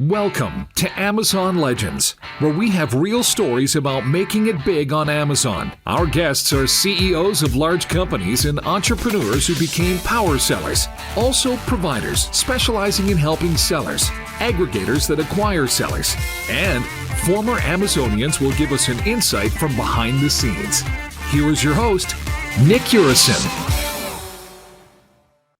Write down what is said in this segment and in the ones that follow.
Welcome to Amazon Legends, where we have real stories about making it big on Amazon. Our guests are CEOs of large companies and entrepreneurs who became power sellers, also providers specializing in helping sellers, aggregators that acquire sellers, and former Amazonians will give us an insight from behind the scenes. Here is your host, Nick Urison.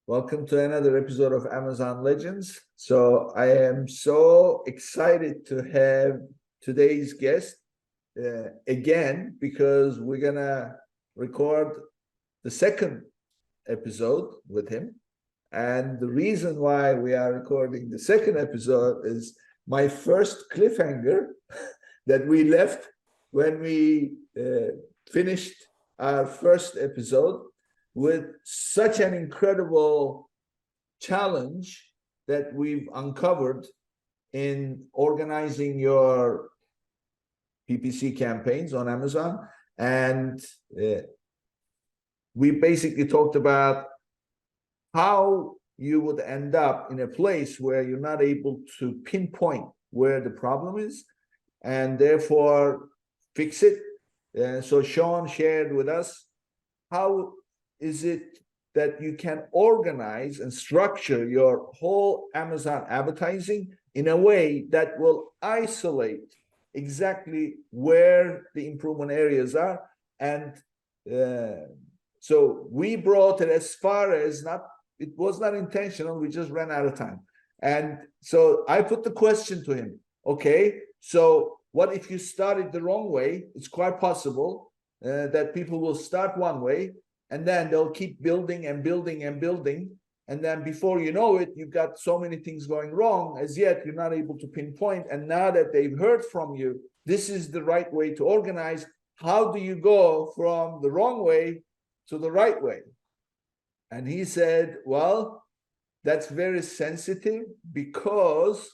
Welcome to another episode of Amazon Legends. So I am so excited to have today's guest again, because we're gonna record the second episode with him. And the reason why we are recording the second episode is my first cliffhanger that we left when we finished our first episode with such an incredible challenge that we've uncovered in organizing your PPC campaigns on Amazon. And we basically talked about how you would end up in a place where you're not able to pinpoint where the problem is and therefore fix it. So Sean shared with us how is it that you can organize and structure your whole Amazon advertising in a way that will isolate exactly where the improvement areas are. And so we brought it as far as it was not intentional, we just ran out of time. And so I put the question to him, okay, so what if you started the wrong way? It's quite possible that people will start one way, and then they'll keep building and building and building. And then before you know it, you've got so many things going wrong, as yet you're not able to pinpoint. And now that they've heard from you, this is the right way to organize. How do you go from the wrong way to the right way? And he said, well, that's very sensitive, because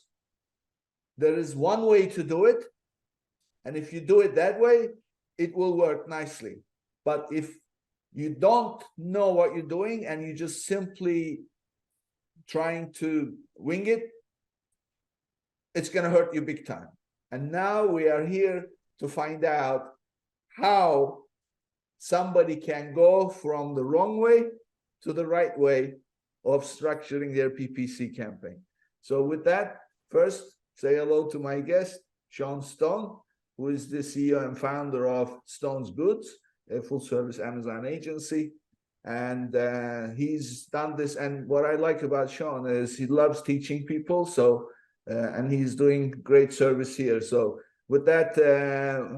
there is one way to do it. And if you do it that way, it will work nicely. But if you don't know what you're doing and you just simply trying to wing it, it's going to hurt you big time. And now we are here to find out how somebody can go from the wrong way to the right way of structuring their PPC campaign. So with that, first, say hello to my guest, Sean Stone, who is the CEO and founder of Stone's Goods, a full-service Amazon agency. And he's done this. And what I like about Sean is he loves teaching people. So, and he's doing great service here. So with that,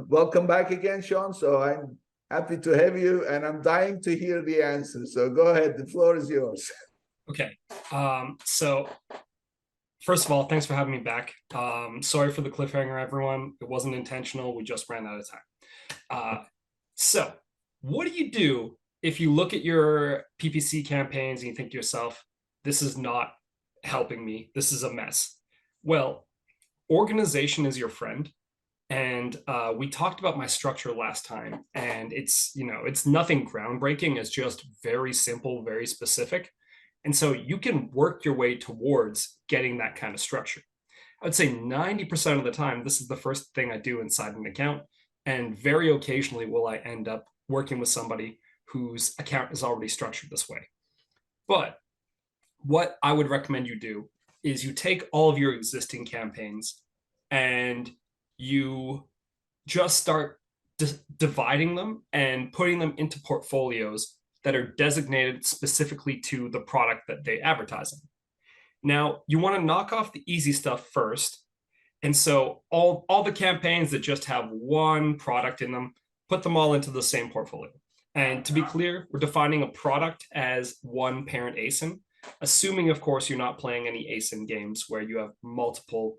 welcome back again, Sean. So I'm happy to have you, and I'm dying to hear the answer. So go ahead, the floor is yours. Okay. So first of all, thanks for having me back. Sorry for the cliffhanger, everyone. It wasn't intentional. We just ran out of time. So what do you do if you look at your PPC campaigns and you think to yourself, this is not helping me, this is a mess? Well, organization is your friend. And we talked about my structure last time, and it's nothing groundbreaking. It's just very simple, very specific. And so you can work your way towards getting that kind of structure. I would say 90% of the time, this is the first thing I do inside an account. And very occasionally will I end up working with somebody whose account is already structured this way. But what I would recommend you do is you take all of your existing campaigns and you just start dividing them and putting them into portfolios that are designated specifically to the product that they advertise in. Now, you want to knock off the easy stuff first. And so all the campaigns that just have one product in them, put them all into the same portfolio. And to be clear, we're defining a product as one parent ASIN, assuming, of course, you're not playing any ASIN games where you have multiple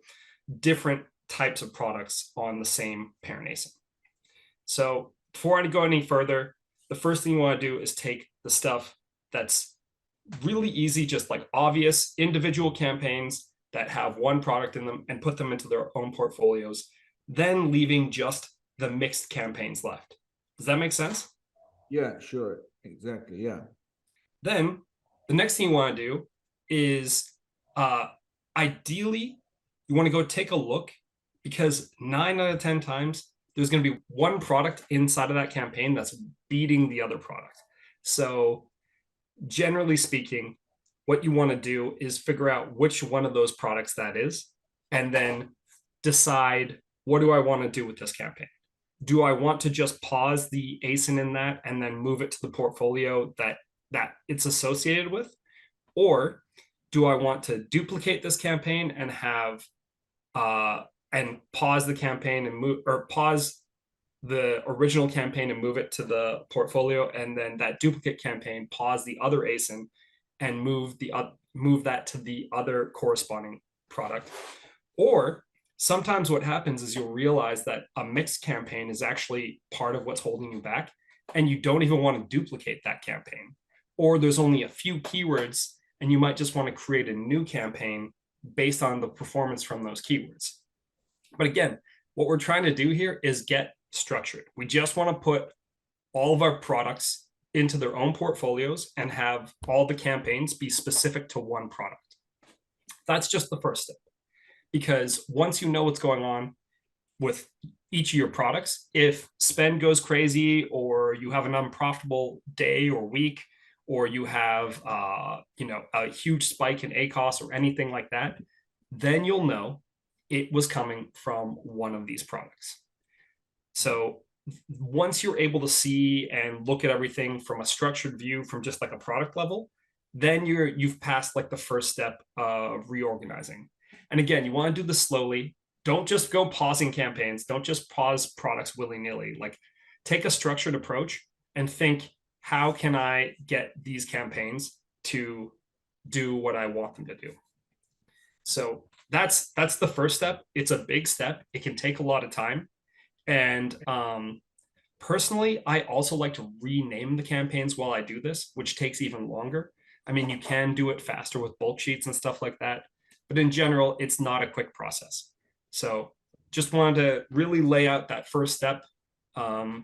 different types of products on the same parent ASIN. So before I go any further, the first thing you want to do is take the stuff that's really easy, just like obvious individual campaigns that have one product in them, and put them into their own portfolios, then leaving just the mixed campaigns left. Does that make sense? Yeah, sure. Exactly. Yeah. Then the next thing you want to do is ideally you want to go take a look, because 9 out of 10 times, there's going to be one product inside of that campaign that's beating the other product. So generally speaking, what you want to do is figure out which one of those products that is, and then decide, what do I want to do with this campaign? Do I want to just pause the ASIN in that and then move it to the portfolio that it's associated with? Or do I want to duplicate this campaign and have and pause the campaign and move, or pause the original campaign and move it to the portfolio, and then that duplicate campaign, pause the other ASIN and move that to the other corresponding product? Or sometimes what happens is you'll realize that a mixed campaign is actually part of what's holding you back, and you don't even want to duplicate that campaign. Or there's only a few keywords, and you might just want to create a new campaign based on the performance from those keywords. But again, what we're trying to do here is get structured. We just want to put all of our products into their own portfolios and have all the campaigns be specific to one product. That's just the first step. Because once you know what's going on with each of your products, if spend goes crazy, or you have an unprofitable day or week, or you have a huge spike in ACOS or anything like that, then you'll know it was coming from one of these products. So once you're able to see and look at everything from a structured view, from just like a product level, then you've passed like the first step of reorganizing. And again, you want to do this slowly. Don't just go pausing campaigns. Don't just pause products willy-nilly. Like, take a structured approach and think, how can I get these campaigns to do what I want them to do? So that's the first step. It's a big step. It can take a lot of time. And personally, I also like to rename the campaigns while I do this, which takes even longer. I mean, you can do it faster with bulk sheets and stuff like that, but in general, it's not a quick process. So just wanted to really lay out that first step,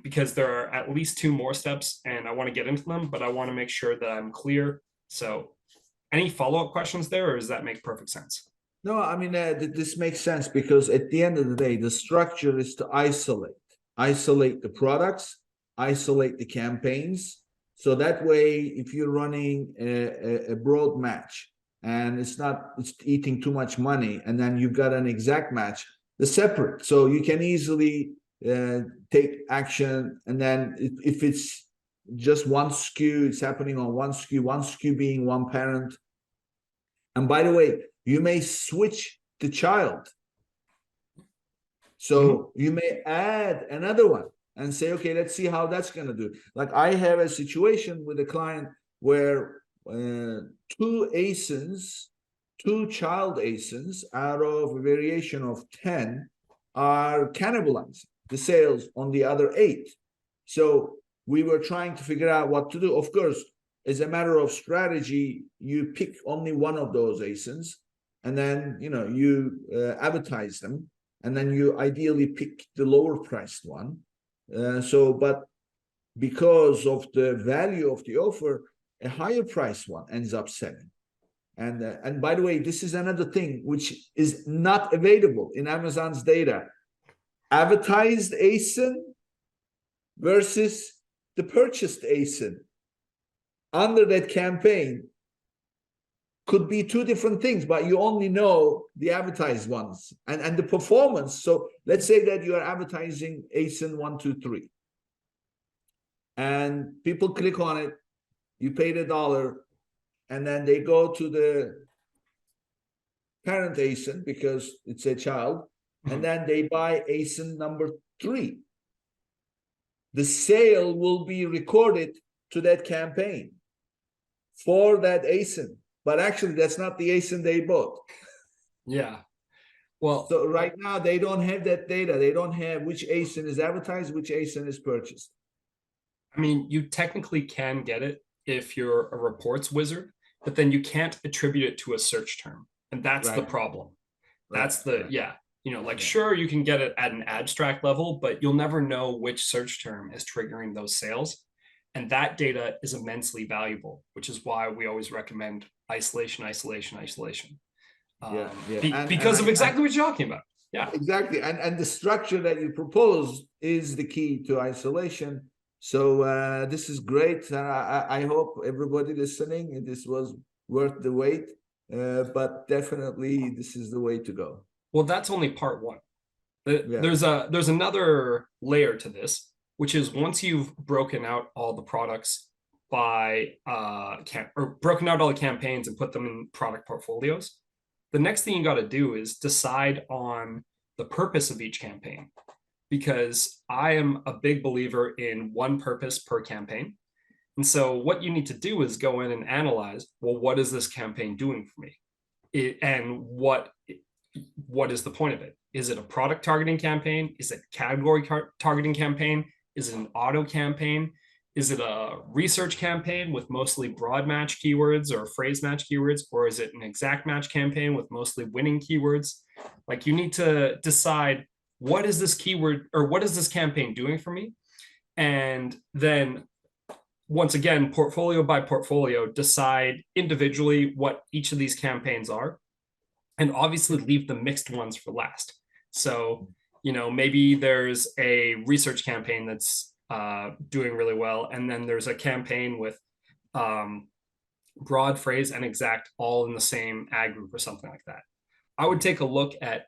because there are at least 2 more steps, and I want to get into them, but I want to make sure that I'm clear. So any follow-up questions there, or does that make perfect sense? No, I mean, this makes sense, because at the end of the day, the structure is to isolate the products, isolate the campaigns. So that way, if you're running a broad match and it's eating too much money, and then you've got an exact match, they're separate. So you can easily take action. And then if it's just one SKU, it's happening on one SKU being one parent. And by the way, you may switch the child. So you may add another one and say, okay, let's see how that's going to do. Like, I have a situation with a client where 2 ASINs, 2 child ASINs out of a variation of 10 are cannibalizing the sales on the other 8. So we were trying to figure out what to do. Of course, as a matter of strategy, you pick only one of those ASINs, and then you advertise them, and then you ideally pick the lower priced one. But because of the value of the offer, a higher priced one ends up selling. And by the way, this is another thing which is not available in Amazon's data: advertised ASIN versus the purchased ASIN under that campaign could be 2 different things, but you only know the advertised ones and the performance. So let's say that you are advertising ASIN 1, 2, 3, and people click on it, you pay the $1, and then they go to the parent ASIN because it's a child, and then they buy ASIN number 3. The sale will be recorded to that campaign for that ASIN. But actually, that's not the ASIN they bought. Yeah. Well, so right now, they don't have that data. They don't have which ASIN is advertised, which ASIN is purchased. I mean, you technically can get it if you're a reports wizard, but then you can't attribute it to a search term. And that's the problem. That's sure, you can get it at an abstract level, but you'll never know which search term is triggering those sales. And that data is immensely valuable, which is why we always recommend isolation. Because of exactly what you're talking about. Yeah, exactly. And the structure that you propose is the key to isolation. So this is great. I hope everybody listening, this was worth the wait. But definitely, this is the way to go. Well, that's only part one. There's another layer to this, which is once you've broken out all the products by broken out all the campaigns and put them in product portfolios, the next thing you got to do is decide on the purpose of each campaign, because I am a big believer in one purpose per campaign. And so what you need to do is go in and analyze, well, what is this campaign doing for me? And what is the point of it? Is it a product targeting campaign? Is it a category targeting campaign? Is it an auto campaign? Is it a research campaign with mostly broad match keywords or phrase match keywords? Or is it an exact match campaign with mostly winning keywords? Like, you need to decide, what is this keyword, or what is this campaign doing for me? And then once again, portfolio by portfolio, decide individually what each of these campaigns are, and obviously leave the mixed ones for last. So, maybe there's a research campaign that's doing really well, and then there's a campaign with broad, phrase, and exact all in the same ad group or something like that. I would take a look at,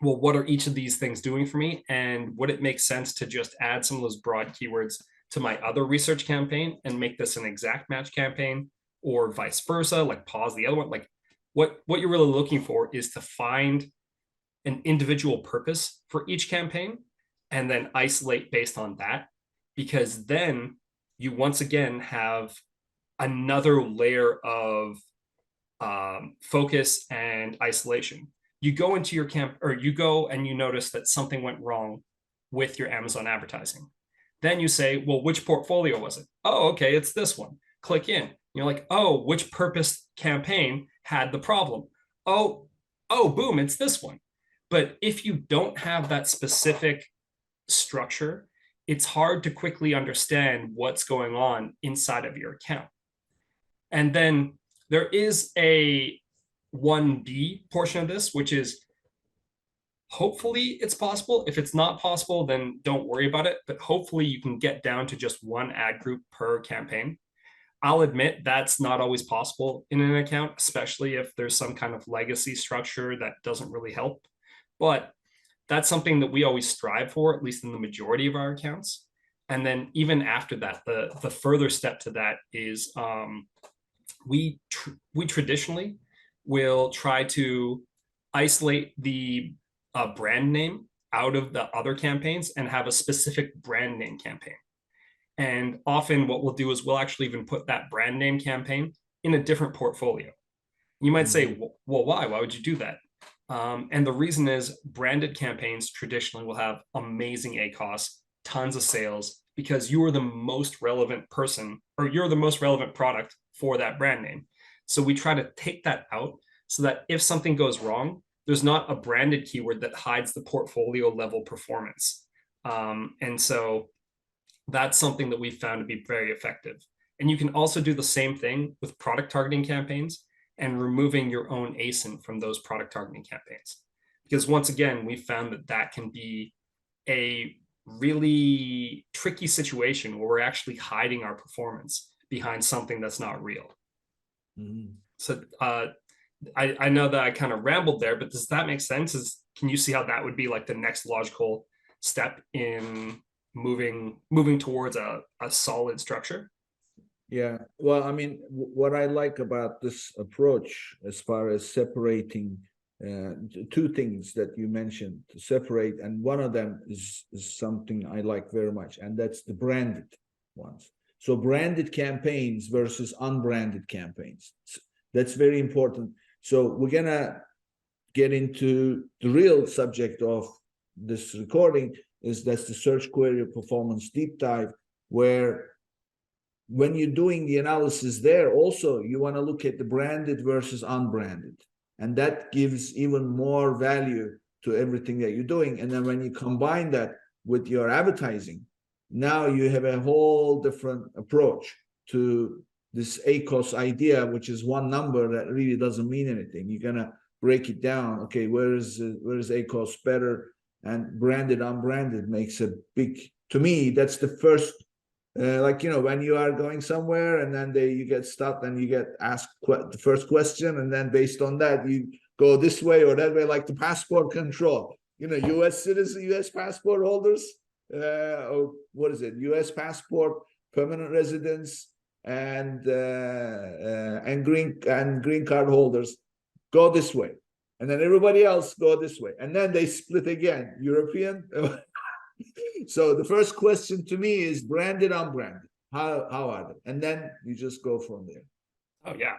well, what are each of these things doing for me, and would it make sense to just add some of those broad keywords to my other research campaign and make this an exact match campaign, or vice versa, like pause the other one. Like, what you're really looking for is to find an individual purpose for each campaign and then isolate based on that, because then you once again have another layer of focus and isolation. You go into your you go and you notice that something went wrong with your Amazon advertising. Then you say, well, which portfolio was it? Oh, okay, it's this one. Click in. You're like, oh, which purpose campaign had the problem? Oh, boom, it's this one. But if you don't have that specific structure, it's hard to quickly understand what's going on inside of your account. And then there is a 1B portion of this, which is, hopefully it's possible. If it's not possible, then don't worry about it. But hopefully you can get down to just one ad group per campaign. I'll admit that's not always possible in an account, especially if there's some kind of legacy structure that doesn't really help. But that's something that we always strive for, at least in the majority of our accounts. And then even after that, the further step to that is we traditionally will try to isolate the brand name out of the other campaigns and have a specific brand name campaign. And often what we'll do is we'll actually even put that brand name campaign in a different portfolio. You might say, well, why? Why would you do that? And the reason is, branded campaigns traditionally will have amazing ACoS, tons of sales, because you are the most relevant person, or you're the most relevant product for that brand name. So we try to take that out so that if something goes wrong, there's not a branded keyword that hides the portfolio level performance. And so that's something that we found to be very effective. And you can also do the same thing with product targeting campaigns and removing your own ASIN from those product targeting campaigns. Because once again, we found that that can be a really tricky situation where we're actually hiding our performance behind something that's not real. So I know that I kind of rambled there, but does that make sense? Can you see how that would be like the next logical step in moving towards a solid structure? Yeah, well, I mean, what I like about this approach, as far as separating two things that you mentioned to separate, and one of them is something I like very much, and that's the branded ones. So branded campaigns versus unbranded campaigns. That's very important. So we're gonna get into the real subject of this recording, that's the search query performance deep dive, where when you're doing the analysis there, also you want to look at the branded versus unbranded, and that gives even more value to everything that you're doing. And then when you combine that with your advertising, now you have a whole different approach to this ACOS idea, which is one number that really doesn't mean anything. You're gonna break it down. Okay, where is ACOS better? And branded, unbranded makes a big. To me, that's the first. Like, you know, when you are going somewhere and then you get stopped and you get asked the first question, and then based on that you go this way or that way, like the passport control. You know, U.S. citizen, U.S. passport holders, or what is it? U.S. passport, permanent residents, and green card holders go this way, and then everybody else go this way, and then they split again. European. So the first question to me is branded, unbranded. How are they? And then you just go from there. Oh yeah,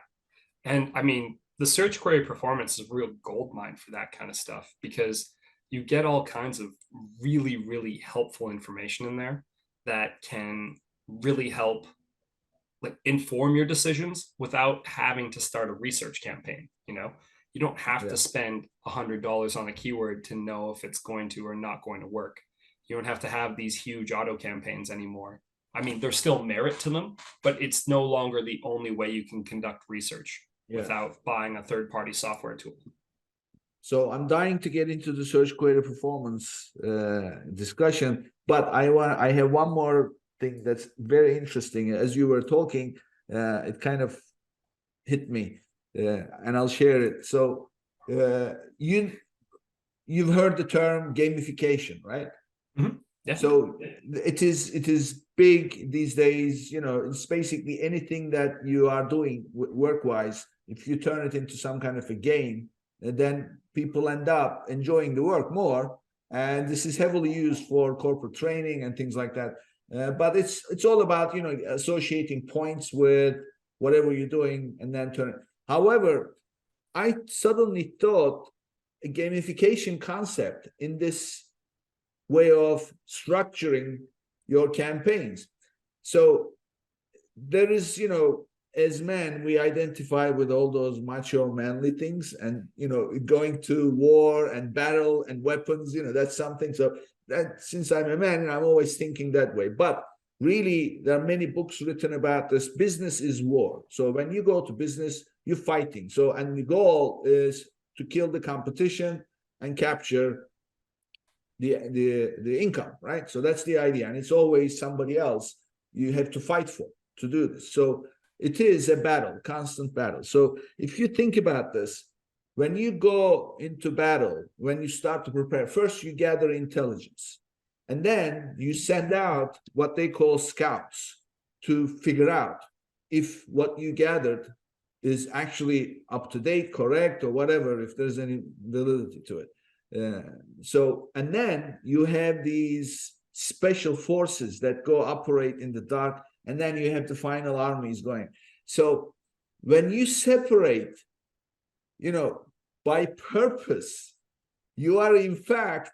and I mean the search query performance is a real gold mine for that kind of stuff, because you get all kinds of really, really helpful information in there that can really help like inform your decisions without having to start a research campaign. You know, you don't have to spend $100 on a keyword to know if it's going to or not going to work. You don't have to have these huge auto campaigns anymore. I mean, there's still merit to them, but it's no longer the only way you can conduct research without buying a third-party software tool. So I'm dying to get into the search query performance discussion, but I have one more thing that's very interesting. As you were talking, it kind of hit me, and I'll share it. So you've heard the term gamification, right? Mm-hmm. Yeah. So it is big these days. You know, it's basically anything that you are doing work-wise. If you turn it into some kind of a game, then people end up enjoying the work more. And this is heavily used for corporate training and things like that. But it's all about, you know, associating points with whatever you're doing and then turn it. However, I suddenly thought a gamification concept in this way of structuring your campaigns. So there is, you know, as men, we identify with all those macho manly things, and, you know, going to war and battle and weapons, you know, that's something. So that, since I'm a man, I'm always thinking that way. But really, there are many books written about this. Business is war. So when you go to business, you're fighting. So, and the goal is to kill the competition and capture the income, right? So that's the idea, and it's always somebody else you have to fight for to do this. So it is a battle, constant battle. So if you think about this, when you go into battle, when you start to prepare, first you gather intelligence, and then you send out what they call scouts to figure out if what you gathered is actually up to date, correct, or whatever, if there's any validity to it. So, and then you have these special forces that go operate in the dark, and then you have the final armies going. So when you separate, you know, by purpose, you are in fact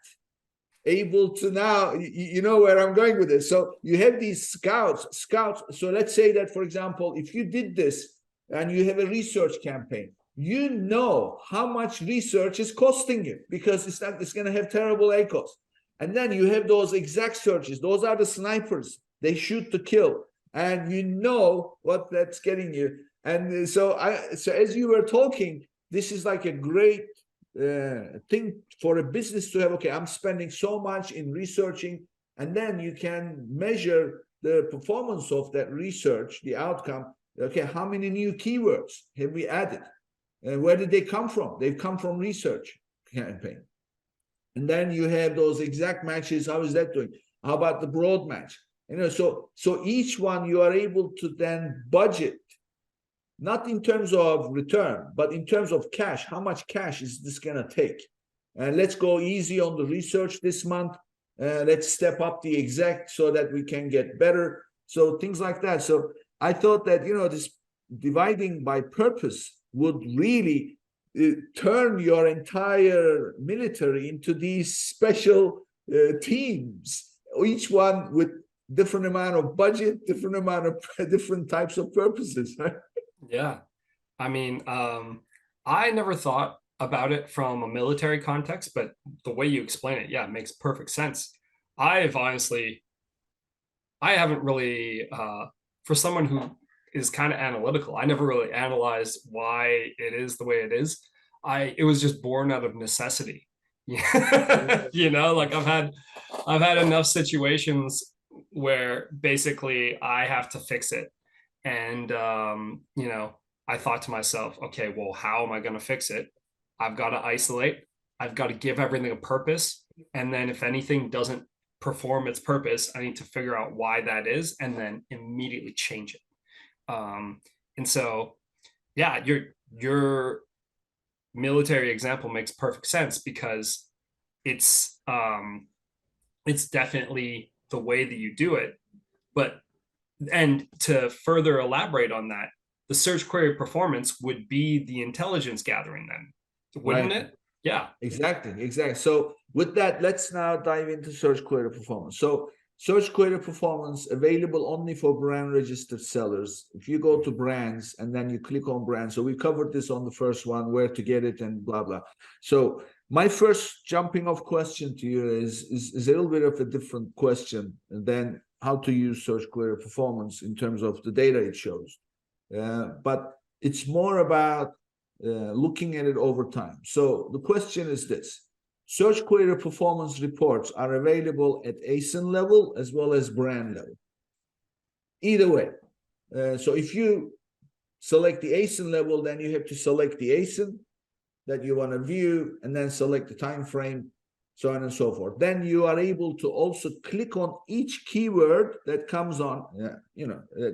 able to now, you know where I'm going with this. So you have these scouts. So let's say that, for example, if you did this and you have a research campaign, you know how much research is costing you, because it's going to have terrible ACOS. And then you have those exact searches. Those are the snipers. They shoot to kill. And you know what that's getting you. And so as you were talking, this is like a great thing for a business to have. Okay, I'm spending so much in researching, and then you can measure the performance of that research, the outcome. Okay, how many new keywords have we added? Where did they come from? They've come from research campaign. And then you have those exact matches. How is that doing? How about the broad match? You know, so each one you are able to then budget, not in terms of return, but in terms of cash. How much cash is this going to take? And let's go easy on the research this month. Let's step up the exact so that we can get better. So things like that. So I thought that, you know, this dividing by purpose would really turn your entire military into these special teams, each one with different amount of budget, different types of purposes. Right? Yeah. I mean, I never thought about it from a military context, but the way you explain it, yeah, it makes perfect sense. I haven't really, for someone who is kind of analytical. I never really analyzed why it is the way it is. It was just born out of necessity. You know, like I've had enough situations where basically I have to fix it. And you know, I thought to myself, okay, well, how am I going to fix it? I've got to isolate. I've got to give everything a purpose. And then if anything doesn't perform its purpose, I need to figure out why that is and then immediately change it. And so, yeah, your military example makes perfect sense because it's definitely the way that you do it. But and to further elaborate on that, the search query performance would be the intelligence gathering then, wouldn't Right. it? Yeah. Exactly. So with that, let's now dive into search query performance. So search query performance available only for brand registered sellers. If you go to brands and then you click on brands, so we covered this on the first one, where to get it and blah, blah. So my first jumping off question to you is a little bit of a different question than how to use search query performance in terms of the data it shows. But it's more about looking at it over time. So the question is this: search query performance reports are available at ASIN level as well as brand level. Either way. So if you select the ASIN level, then you have to select the ASIN that you want to view and then select the time frame, so on and so forth. Then you are able to also click on each keyword that comes on,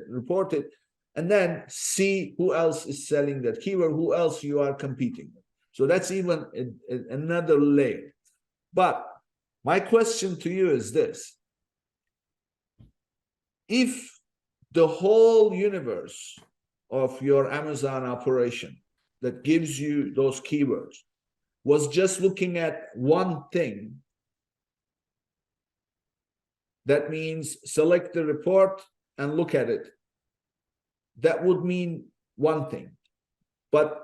reported, and then see who else is selling that keyword, who else you are competing with. So that's even another layer. But my question to you is this: if the whole universe of your Amazon operation that gives you those keywords was just looking at one thing, that means select the report and look at it. That would mean one thing, but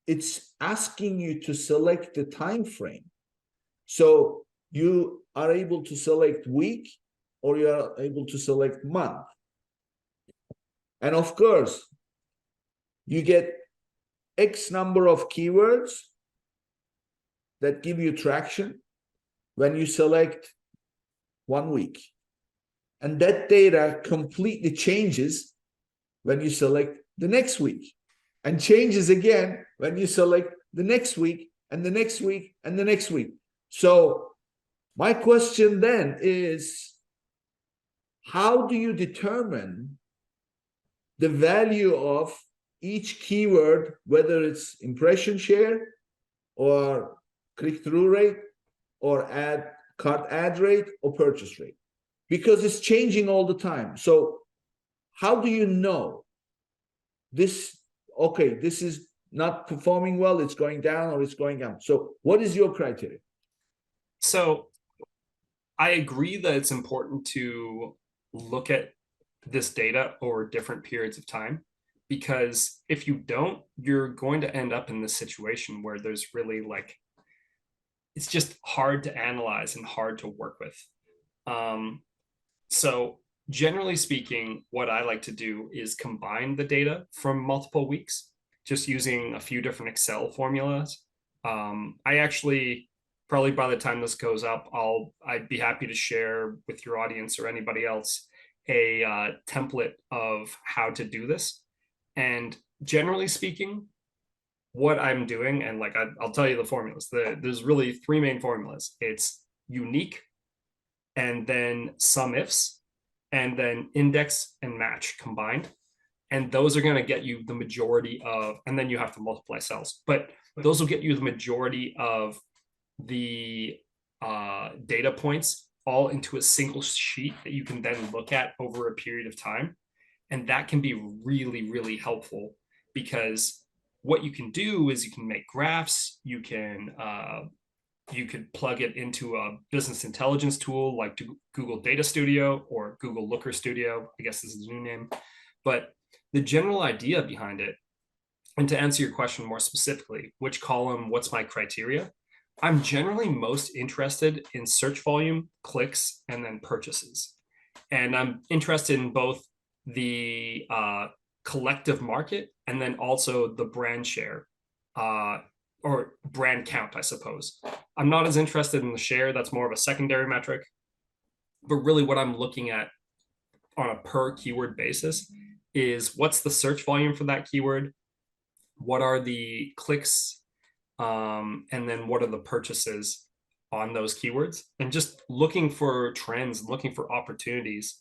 it's asking you to select the time frame. So you are able to select week or you are able to select month. And of course, you get X number of keywords that give you traction when you select 1 week. And that data completely changes when you select the next week, and changes again when you select the next week and the next week and the next week. So my question then is, how do you determine the value of each keyword, whether it's impression share or click-through rate or cart ad rate or purchase rate? Because it's changing all the time. So how do you know this? Okay, this is not performing well, it's going down or it's going up. So what is your criteria? So I agree that it's important to look at this data over different periods of time, because if you don't, you're going to end up in this situation where there's really it's just hard to analyze and hard to work with. So generally speaking, what I like to do is combine the data from multiple weeks, just using a few different Excel formulas. I actually, probably by the time this goes up, I'd be happy to share with your audience or anybody else a template of how to do this. And generally speaking, what I'm doing, and I'll tell you the formulas. There's really 3 main formulas. It's unique, and then sum ifs, and then index and match combined. And those are going to get you the majority of, and then you have to multiply cells, but those will get you the majority of the data points all into a single sheet that you can then look at over a period of time. And that can be really, really helpful, because what you can do is you can make graphs, you could plug it into a business intelligence tool like Google Data Studio or Google Looker Studio. I guess this is a new name. But the general idea behind it, and to answer your question more specifically, which column, what's my criteria? I'm generally most interested in search volume, clicks, and then purchases. And I'm interested in both the collective market, and then also the brand share, or brand count, I suppose. I'm not as interested in the share. That's more of a secondary metric. But really what I'm looking at on a per keyword basis is what's the search volume for that keyword? What are the clicks? And then what are the purchases on those keywords? And just looking for trends, looking for opportunities.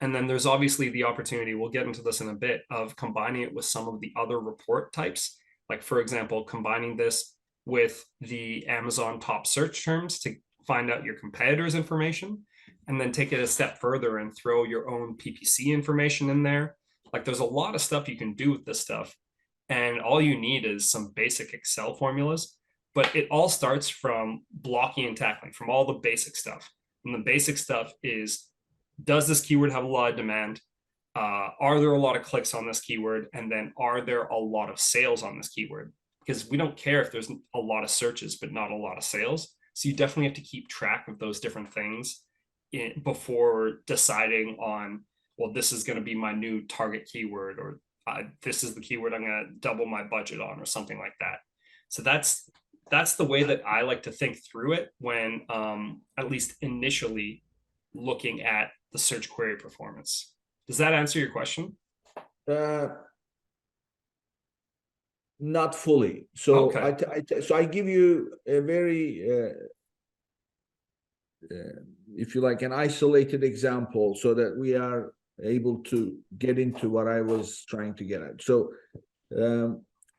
And then there's obviously the opportunity, we'll get into this in a bit, of combining it with some of the other report types. Like, for example, combining this with the Amazon top search terms to find out your competitors' information, and then take it a step further and throw your own PPC information in there. Like, there's a lot of stuff you can do with this stuff. And all you need is some basic Excel formulas, but it all starts from blocking and tackling, from all the basic stuff. And the basic stuff is, does this keyword have a lot of demand? Are there a lot of clicks on this keyword? And then are there a lot of sales on this keyword? Because we don't care if there's a lot of searches, but not a lot of sales. So you definitely have to keep track of those different things before deciding on, well, this is going to be my new target keyword, or this is the keyword I'm going to double my budget on, or something like that. So that's the way that I like to think through it when at least initially looking at the search query performance. Does that answer your question? Not fully. So Okay. so I give you a very if you like, an isolated example so that we are able to get into what I was trying to get at. So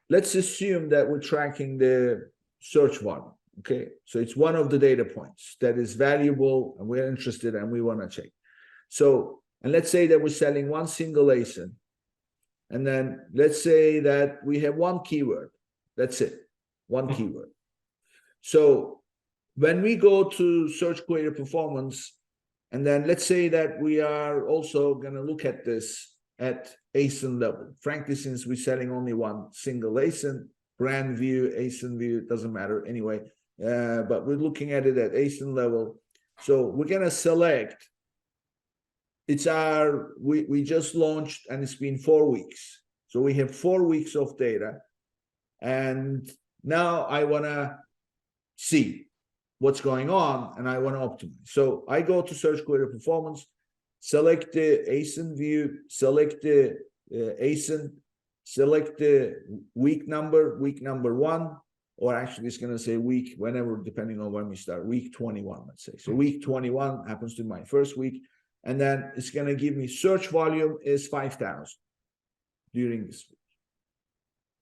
let's assume that we're tracking the search volume. Okay, so it's one of the data points that is valuable and we're interested and we want to check. So, and let's say that we're selling one single ASIN, and then let's say that we have one keyword. That's it, one keyword. So when we go to search query performance, and then let's say that we are also going to look at this at ASIN level. Frankly, since we're selling only one single ASIN, brand view, ASIN view, it doesn't matter anyway. But we're looking at it at ASIN level. So we're going to select, it's our, we just launched and it's been 4 weeks. So we have 4 weeks of data. And now I want to see what's going on and I want to optimize. So I go to search query performance, select the ASIN view, select the ASIN, select the week number 1, or actually it's going to say week, whenever, depending on when we start, week 21, let's say. So week 21 happens to be my first week. And then it's going to give me search volume is 5,000 during this week.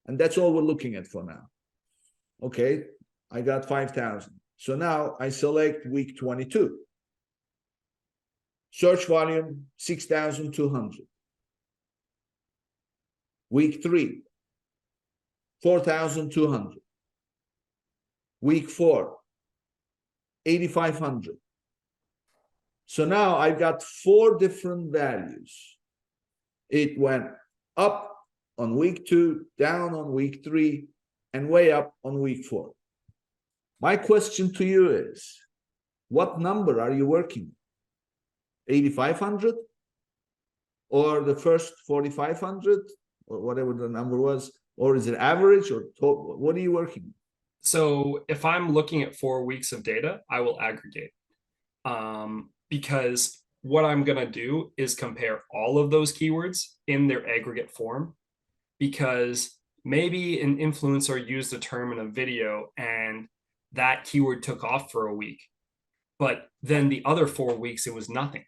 And that's all we're looking at for now. Okay, I got 5,000. So now I select week 22. Search volume, 6,200. Week 3, 4,200. Week 4, 8,500. So now I've got 4 different values. It went up on week 2, down on week 3, and way up on week 4. My question to you is, what number are you working with? 8,500? Or the first 4,500? Or whatever the number was? Or is it average or total? What are you working with? So if I'm looking at 4 weeks of data, I will aggregate. Because what I'm going to do is compare all of those keywords in their aggregate form, because maybe an influencer used a term in a video and that keyword took off for a week, but then the other 4 weeks, it was nothing.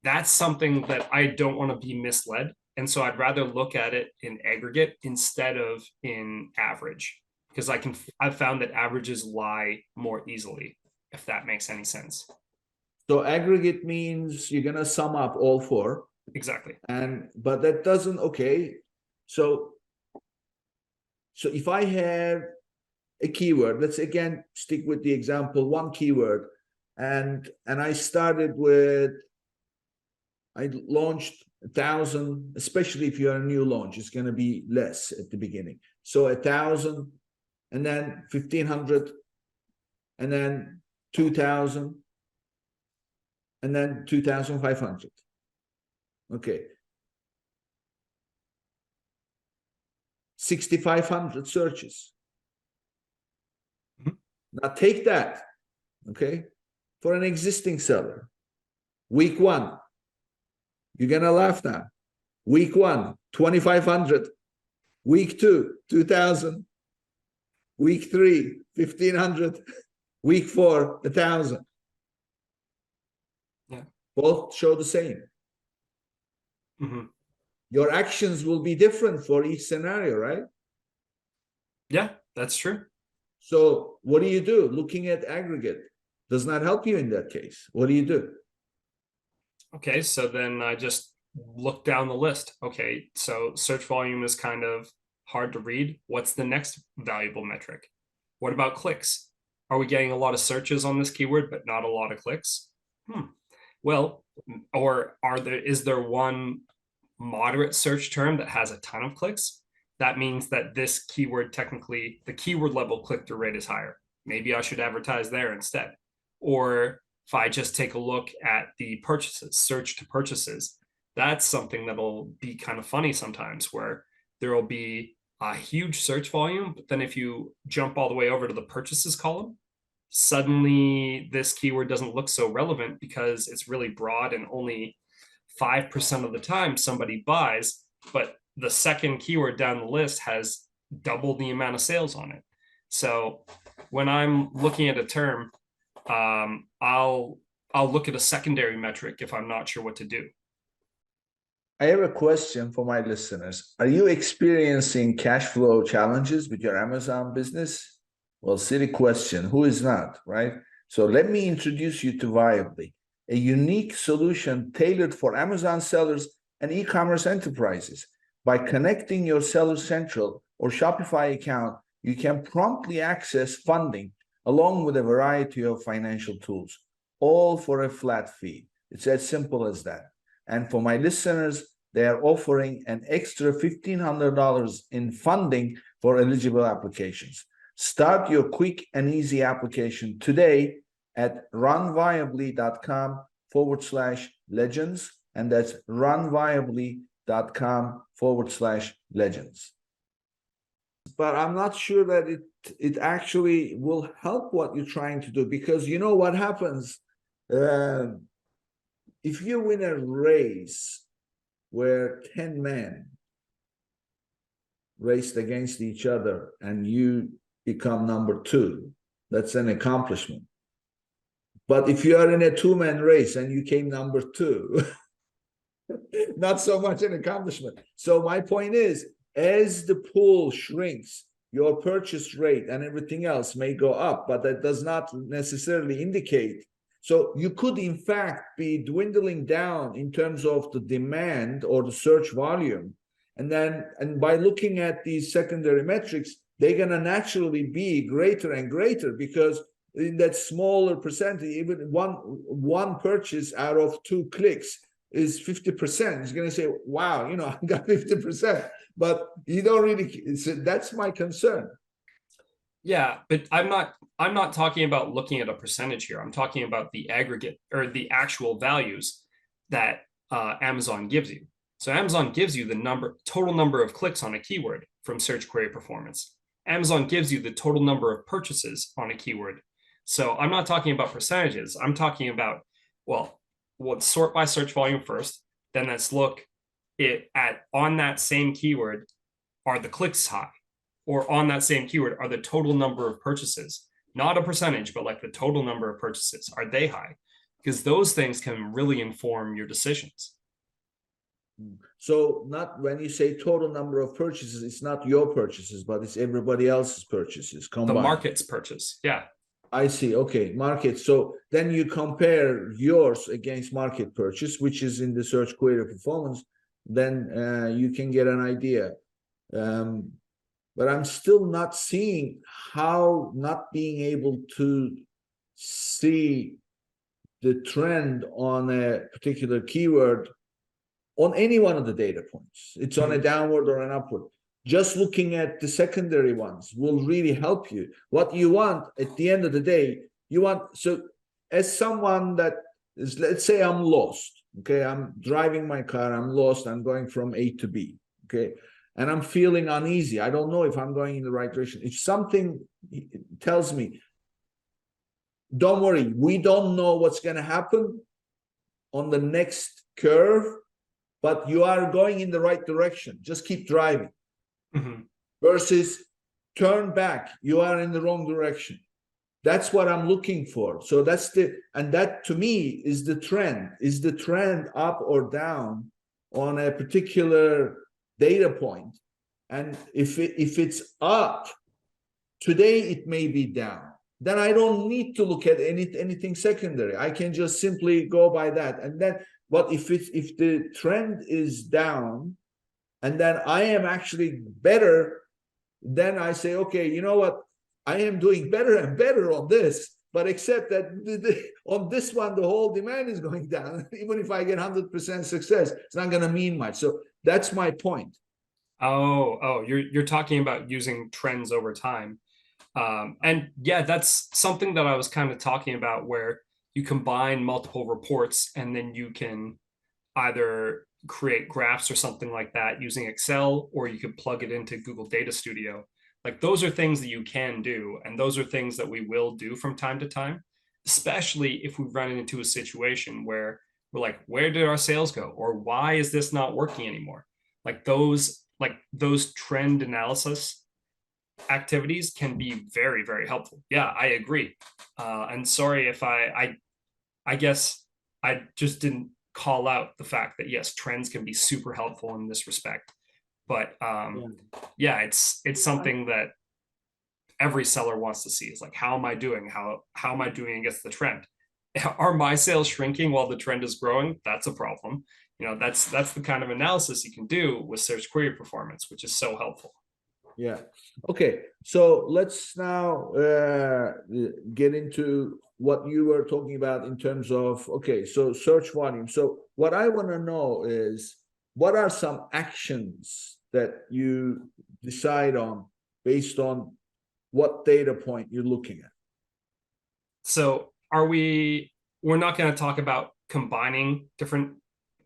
That's something that I don't want to be misled. And so I'd rather look at it in aggregate instead of in average, because I've found that averages lie more easily, if that makes any sense. So aggregate means you're going to sum up all 4. Exactly. But that doesn't, okay. So if I have a keyword, let's again stick with the example, one keyword, and I started with, I launched 1,000, especially if you're a new launch, it's going to be less at the beginning. So 1,000, and then 1,500, and then 2,000, and then 2,500. Okay. 6,500 searches. Mhm. Now take that, okay, for an existing seller. Week 1, you're gonna laugh now. Week 1, 2,500. Week 2, 2,000. Week 3, 1,500. Week 4, 1,000. Yeah. Both show the same. Mm-hmm. Your actions will be different for each scenario, right? Yeah, that's true. So what do? Looking at aggregate does not help you in that case. What do you do? Okay, so then I just look down the list. Okay, so search volume is kind of hard to read. What's the next valuable metric? What about clicks? Are we getting a lot of searches on this keyword, but not a lot of clicks? Well, or is there one moderate search term that has a ton of clicks? That means that this keyword, technically, the keyword level click-through rate is higher. Maybe I should advertise there instead. Or if I just take a look at the purchases, search to purchases, that's something that'll be kind of funny sometimes, where there will be a huge search volume, but then if you jump all the way over to the purchases column, suddenly this keyword doesn't look so relevant because it's really broad and only 5% of the time somebody buys, but the second keyword down the list has double the amount of sales on it. So when I'm looking at a term, I'll look at a secondary metric if I'm not sure what to do. I have a question for my listeners. Are you experiencing cash flow challenges with your Amazon business? Well, silly question. Who is not, right? So let me introduce you to Viably, a unique solution tailored for Amazon sellers and e-commerce enterprises. By connecting your Seller Central or Shopify account, you can promptly access funding along with a variety of financial tools, all for a flat fee. It's as simple as that. And for my listeners, they are offering an extra $1,500 in funding for eligible applications. Start your quick and easy application today at runviably.com/legends. And that's runviably.com/legends. But I'm not sure that it actually will help what you're trying to do, because you know what happens if you win a race where 10 men raced against each other and you become number 2, that's an accomplishment. But if you are in a 2-man race and you came number 2, not so much an accomplishment. So my point is, as the pool shrinks, your purchase rate and everything else may go up, but that does not necessarily indicate. So you could, in fact, be dwindling down in terms of the demand or the search volume. And by looking at these secondary metrics, they're going to naturally be greater and greater, because in that smaller percentage, even one purchase out of 2 clicks is 50%. He's going to say, wow, I got 50%. But you don't really, so that's my concern. Yeah, but I'm not talking about looking at a percentage here. I'm talking about the aggregate or the actual values that Amazon gives you. So Amazon gives you the total number of clicks on a keyword from search query performance. Amazon gives you the total number of purchases on a keyword. So I'm not talking about percentages. I'm talking about, well, let's sort by search volume first. Then let's look on that same keyword, are the clicks high? Or on that same keyword, are the total number of purchases, not a percentage, but like the total number of purchases, are they high? Because those things can really inform your decisions. So not when you say total number of purchases, it's not your purchases, but it's everybody else's purchases combined. The market's purchase, yeah. I see. Okay, market. So then you compare yours against market purchase, which is in the search query performance. Then you can get an idea. But I'm still not seeing how not being able to see the trend on a particular keyword on any one of the data points. It's on a downward or an upward. Just looking at the secondary ones will really help you. What you want at the end of the day, so as someone that is, let's say I'm lost, okay? I'm driving my car, I'm lost, I'm going from A to B, okay? and I'm feeling uneasy. I don't know if I'm going in the right direction. If something tells me, don't worry, we don't know what's going to happen on the next curve, but you are going in the right direction. Just keep driving. Mm-hmm. Versus turn back, you are in the wrong direction. That's what I'm looking for. So that to me is the trend. Is the trend up or down on a particular data point? And if it's up, today it may be down. Then I don't need to look at anything secondary. I can just simply go by that. And then what if the trend is down, and then I am actually better, then I say, okay, you know what? I am doing better and better on this, but except that on this one, the whole demand is going down. Even if I get 100% success, it's not going to mean much. So that's my point. Oh, you're talking about using trends over time. And yeah, that's something that I was kind of talking about, where you combine multiple reports and then you can either create graphs or something like that using Excel, or you could plug it into Google Data Studio. Like, those are things that you can do, and those are things that we will do from time to time, especially if we run into a situation where we're like, where did our sales go? Or why is this not working anymore? Like those trend analysis activities can be very, very helpful. Yeah, I agree. And sorry if I guess I just didn't call out the fact that yes, trends can be super helpful in this respect. But yeah, it's something that every seller wants to see. Is like, how am I doing? How am I doing against the trend? Are my sales shrinking while the trend is growing? That's a problem. That's the kind of analysis you can do with search query performance, which is so helpful. Yeah. Okay. So let's now get into what you were talking about in terms of, okay, so search volume. So what I want to know is, what are some actions that you decide on based on what data point you're looking at? So we're not going to talk about combining different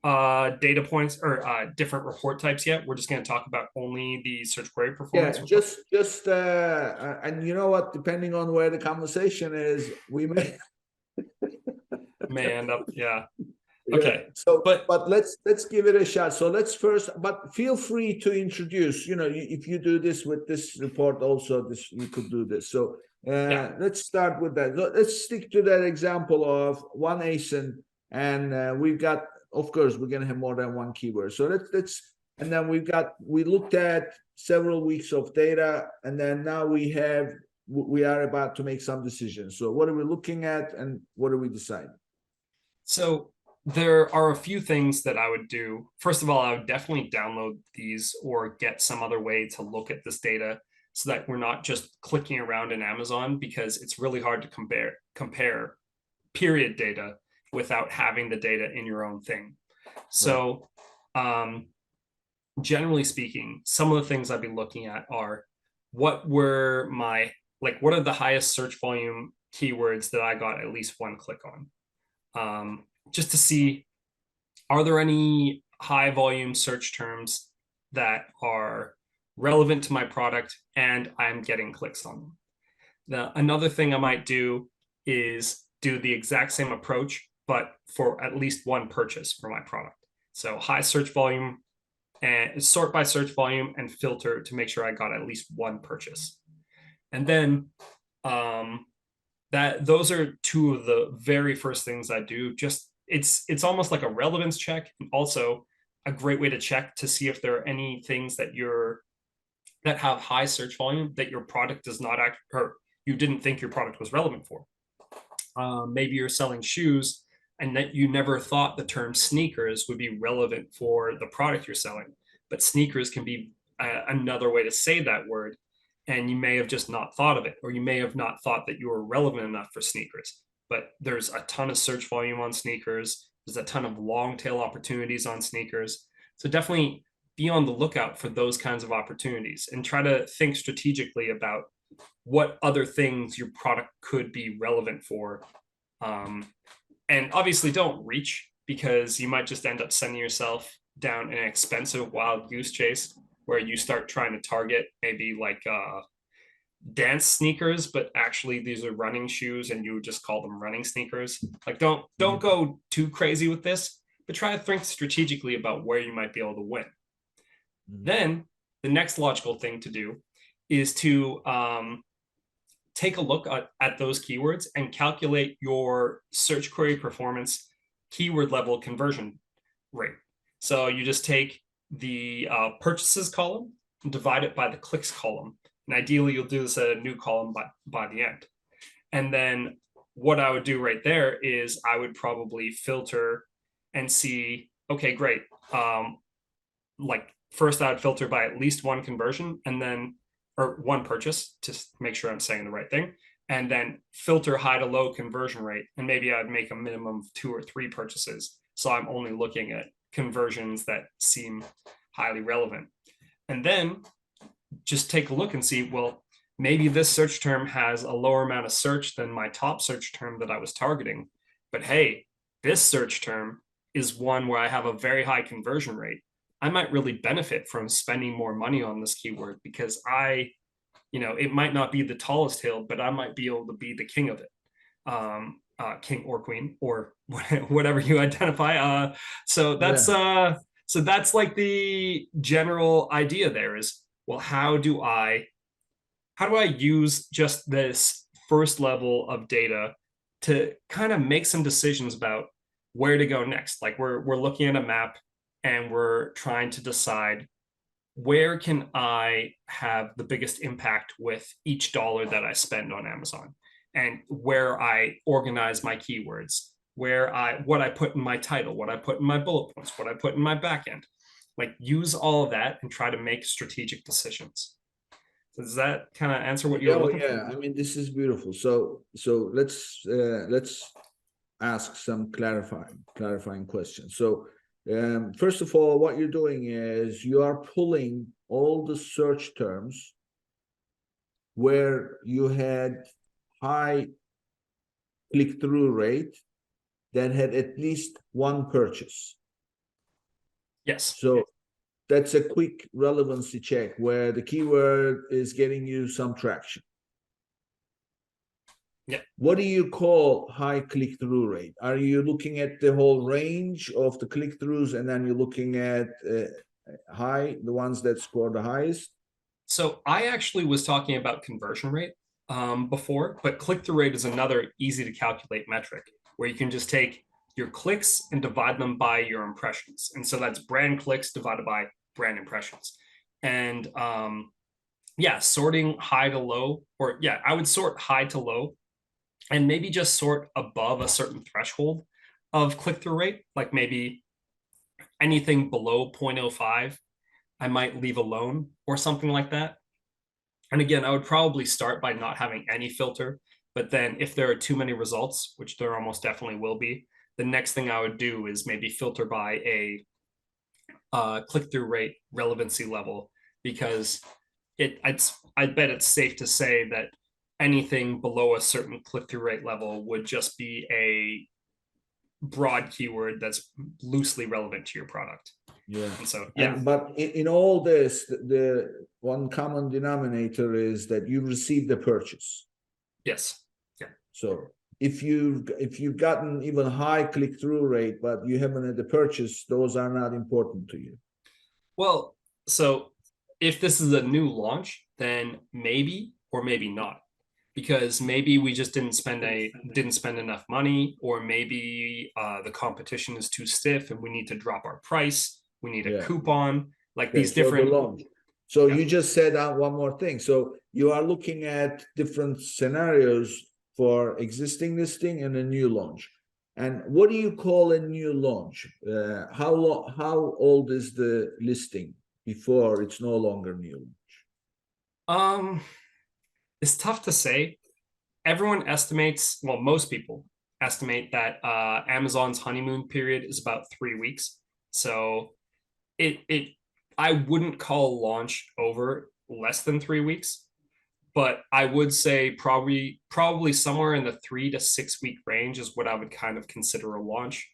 data points or different report types yet. We're just going to talk about only the search query performance. Yeah, just and you know what, depending on where the conversation is, we may end up, yeah. Yeah. Okay. So, but let's give it a shot. So let's first, but feel free to introduce. If you do this with this report, also you could do this. So let's start with that. Let's stick to that example of one ASIN, and we've got, of course, we're gonna have more than one keyword. So let's and then we looked at several weeks of data, and then now we are about to make some decisions. So what are we looking at, and what are we deciding? So there are a few things that I would do. First of all, I would definitely download these or get some other way to look at this data, so that we're not just clicking around in Amazon, because it's really hard to compare period data without having the data in your own thing. So generally speaking, some of the things I'd be looking at are, what are the highest search volume keywords that I got at least one click on? Just to see, are there any high volume search terms that are relevant to my product and I'm getting clicks on them. Another thing I might do is do the exact same approach, but for at least one purchase for my product. So high search volume, and sort by search volume and filter to make sure I got at least one purchase. And then those are two of the very first things I do. Just it's almost like a relevance check, and also a great way to check to see if there are any things that have high search volume that your product does not or you didn't think your product was relevant for. Maybe you're selling shoes and that you never thought the term sneakers would be relevant for the product you're selling, but sneakers can be another way to say that word, and you may have just not thought of it, or you may have not thought that you were relevant enough for sneakers. But there's a ton of search volume on sneakers. There's a ton of long tail opportunities on sneakers. So definitely be on the lookout for those kinds of opportunities, and try to think strategically about what other things your product could be relevant for. And obviously don't reach, because you might just end up sending yourself down an expensive wild goose chase. where you start trying to target maybe like dance sneakers, but actually these are running shoes and you would just call them running sneakers. Like don't go too crazy with this, but try to think strategically about where you might be able to win. Then the next logical thing to do is to take a look at those keywords and calculate your search query performance keyword level conversion rate. So you just take the purchases column and divide it by the clicks column. And ideally, you'll do this at a new column by the end. And then what I would do right there is I would probably filter and see, okay, great. Like first I would filter by at least one conversion and then, or one purchase to make sure I'm saying the right thing. And then filter high to low conversion rate. And maybe I'd make a minimum of 2 or 3 purchases. So I'm only looking at conversions that seem highly relevant. And then just take a look and see, well, maybe this search term has a lower amount of search than my top search term that I was targeting. But hey, this search term is one where I have a very high conversion rate. I might really benefit from spending more money on this keyword because it might not be the tallest hill, but I might be able to be the king of it. King or queen or whatever you identify. So that's like the general idea there is, well, how do I use just this first level of data to kind of make some decisions about where to go next? Like we're looking at a map and we're trying to decide where can I have the biggest impact with each dollar that I spend on Amazon, and where I organize my keywords, what I put in my title, what I put in my bullet points, what I put in my backend. Like use all of that and try to make strategic decisions. Does that kind of answer what you're looking for? I mean, this is beautiful. So let's ask some clarifying questions. So first of all, what you're doing is you are pulling all the search terms where you had high click-through rate that had at least one purchase. Yes. So that's a quick relevancy check where the keyword is getting you some traction. Yeah. What do you call high click-through rate? Are you looking at the whole range of the click-throughs and then you're looking at the ones that score the highest? So I actually was talking about conversion rate before, but click-through rate is another easy to calculate metric where you can just take your clicks and divide them by your impressions. And so that's brand clicks divided by brand impressions. And sorting high to low, I would sort high to low and maybe just sort above a certain threshold of click-through rate, like maybe anything below 0.05, I might leave alone or something like that. And again, I would probably start by not having any filter, but then if there are too many results, which there almost definitely will be, the next thing I would do is maybe filter by a click-through rate relevancy level, because I bet it's safe to say that anything below a certain click-through rate level would just be a broad keyword that's loosely relevant to your product. Yeah. And so, but in all this, the one common denominator is that you received the purchase. Yes. Yeah. So if you've gotten even high click-through rate, but you haven't had the purchase, those are not important to you. Well, so if this is a new launch, then maybe or maybe not, because maybe we just didn't spend enough money, or maybe the competition is too stiff and we need to drop our price. We need a coupon, like these different. So you just said one more thing. So you are looking at different scenarios for existing listing and a new launch. And what do you call a new launch? How old is the listing before it's no longer new launch? It's tough to say. Everyone estimates, well, most people estimate that Amazon's honeymoon period is about 3 weeks. So I wouldn't call launch over less than 3 weeks, but I would say probably somewhere in the 3 to 6 week range is what I would kind of consider a launch.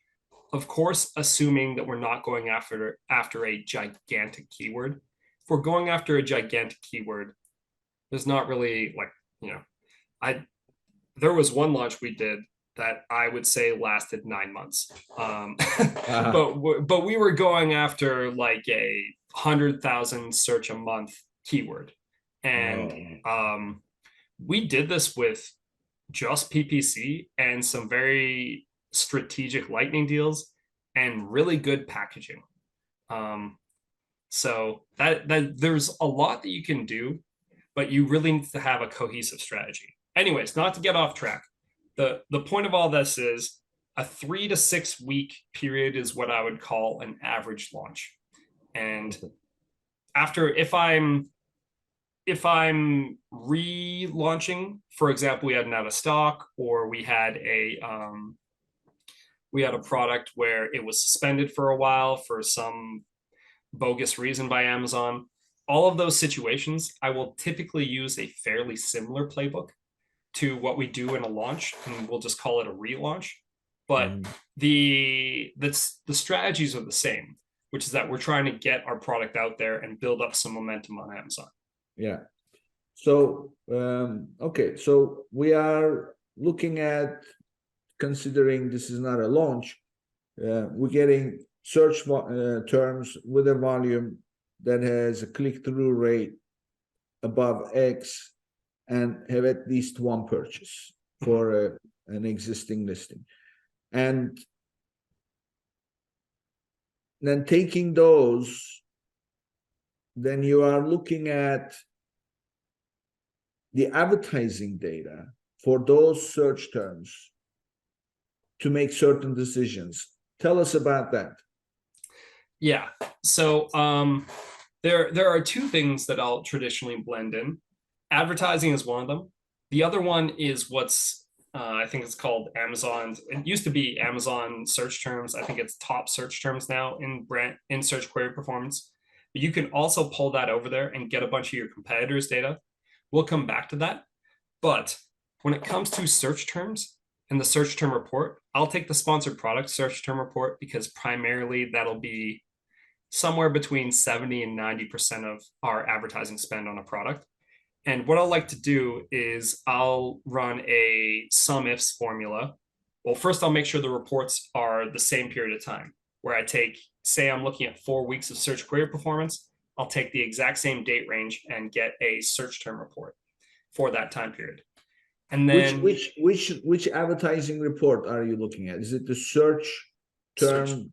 Of course, assuming that we're not going after a gigantic keyword. we're going after a gigantic keyword, there's not really like, you know, there was one launch we did that I would say lasted 9 months. But we were going after like a 100,000 search a month keyword. And we did this with just PPC and some very strategic lightning deals and really good packaging. So that there's a lot that you can do, but you really need to have a cohesive strategy. Anyways, not to get off track. The point of all this is a 3 to 6 week period is what I would call an average launch. And after, if I'm relaunching, for example, we had an out of stock, or we had a product where it was suspended for a while for some bogus reason by Amazon, all of those situations, I will typically use a fairly similar playbook to what we do in a launch, and we'll just call it a relaunch. But the strategies are the same, which is that we're trying to get our product out there and build up some momentum on Amazon. Yeah. So, okay. So we are looking at, considering this is not a launch, we're getting search terms with a volume that has a click-through rate above X and have at least one purchase for an existing listing. And then taking those, then you are looking at the advertising data for those search terms to make certain decisions. Tell us about that. Yeah. So there are two things that I'll traditionally blend in. Advertising is one of them. The other one is what's I think it's called Amazon. It used to be Amazon search terms. I think it's top search terms now in search query performance. But you can also pull that over there and get a bunch of your competitors' data. We'll come back to that. But when it comes to search terms and the search term report, I'll take the sponsored product search term report because primarily that'll be somewhere between 70 and 90% of our advertising spend on a product. And what I'll like to do is I'll run a sum ifs formula. Well, first I'll make sure the reports are the same period of time, where I take, say I'm looking at 4 weeks of search query performance, I'll take the exact same date range and get a search term report for that time period. And then which advertising report are you looking at? Is it the search term,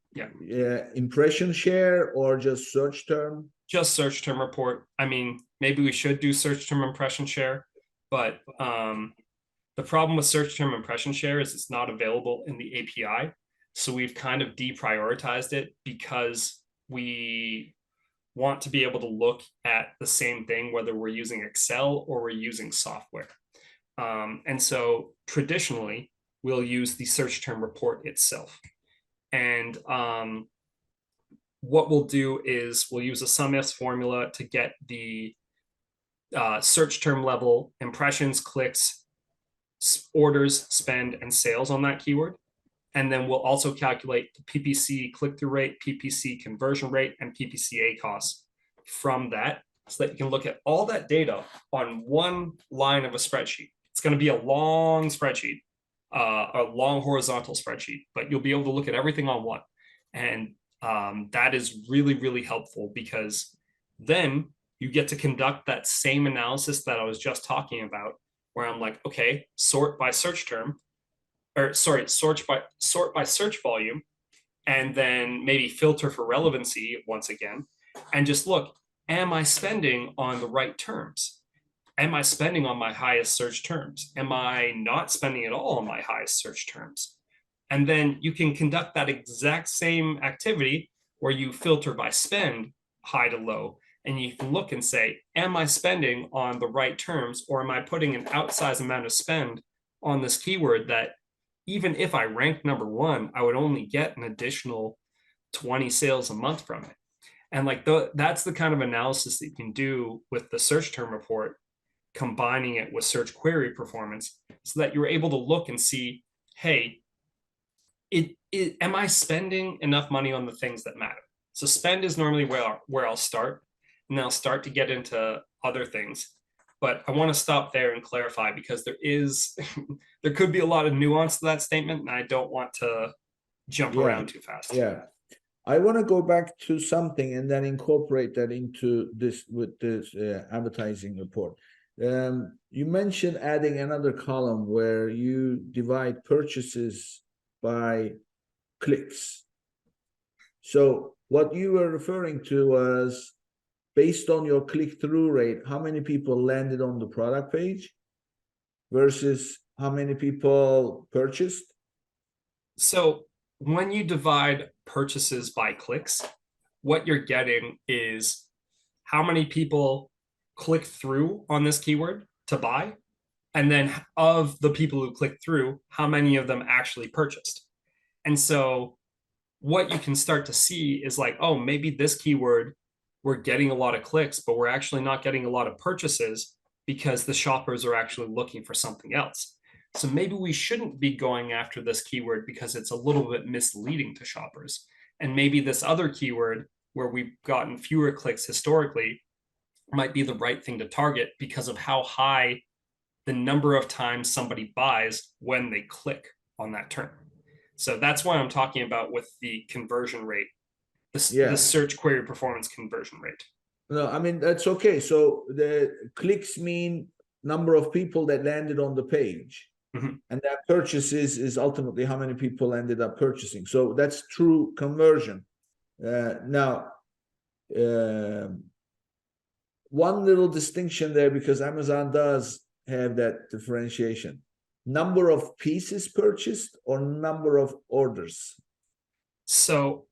impression share, or just search term? Just search term report. I mean, maybe we should do search term impression share, but the problem with search term impression share is it's not available in the API. So we've kind of deprioritized it because we want to be able to look at the same thing, whether we're using Excel or we're using software. And so traditionally, we'll use the search term report itself. And what we'll do is we'll use a sum ifs formula to get the search term level impressions, clicks, orders, spend, and sales on that keyword. And then we'll also calculate the PPC click-through rate, PPC conversion rate, and PPCA costs from that, so that you can look at all that data on one line of a spreadsheet. It's going to be a long spreadsheet, a long horizontal spreadsheet, but you'll be able to look at everything on one. And that is really, really helpful, because then you get to conduct that same analysis that I was just talking about, where I'm like, okay, sort by search term, or sorry, sort by search volume, and then maybe filter for relevancy once again, and just look, am I spending on the right terms? Am I spending on my highest search terms? Am I not spending at all on my highest search terms? And then you can conduct that exact same activity where you filter by spend, high to low, and you can look and say, am I spending on the right terms, or am I putting an outsized amount of spend on this keyword that even if I ranked #1, I would only get an additional 20 sales a month from it. And like that's the kind of analysis that you can do with the search term report, combining it with search query performance, so that you're able to look and see, hey, am I spending enough money on the things that matter? So spend is normally where I'll start. now start to get into other things. But I want to stop there and clarify, because there is there could be a lot of nuance to that statement, and I don't want to jump around too fast. Yeah. I want to go back to something and then incorporate that into this with this advertising report. You mentioned adding another column where you divide purchases by clicks. So what you were referring to was, based on your click-through rate, how many people landed on the product page versus how many people purchased? So when you divide purchases by clicks, what you're getting is how many people click through on this keyword to buy, and then of the people who click through, how many of them actually purchased. And so what you can start to see is like, oh, maybe this keyword, we're getting a lot of clicks, but we're actually not getting a lot of purchases because the shoppers are actually looking for something else. So maybe we shouldn't be going after this keyword because it's a little bit misleading to shoppers. And maybe this other keyword where we've gotten fewer clicks historically might be the right thing to target because of how high the number of times somebody buys when they click on that term. So that's what I'm talking about with the conversion rate, the search query performance conversion rate. No, I mean, that's okay. So the clicks mean number of people that landed on the page. And that purchases is ultimately how many people ended up purchasing. So that's true conversion. Now, one little distinction there, because Amazon does have that differentiation. Number of pieces purchased or number of orders? So,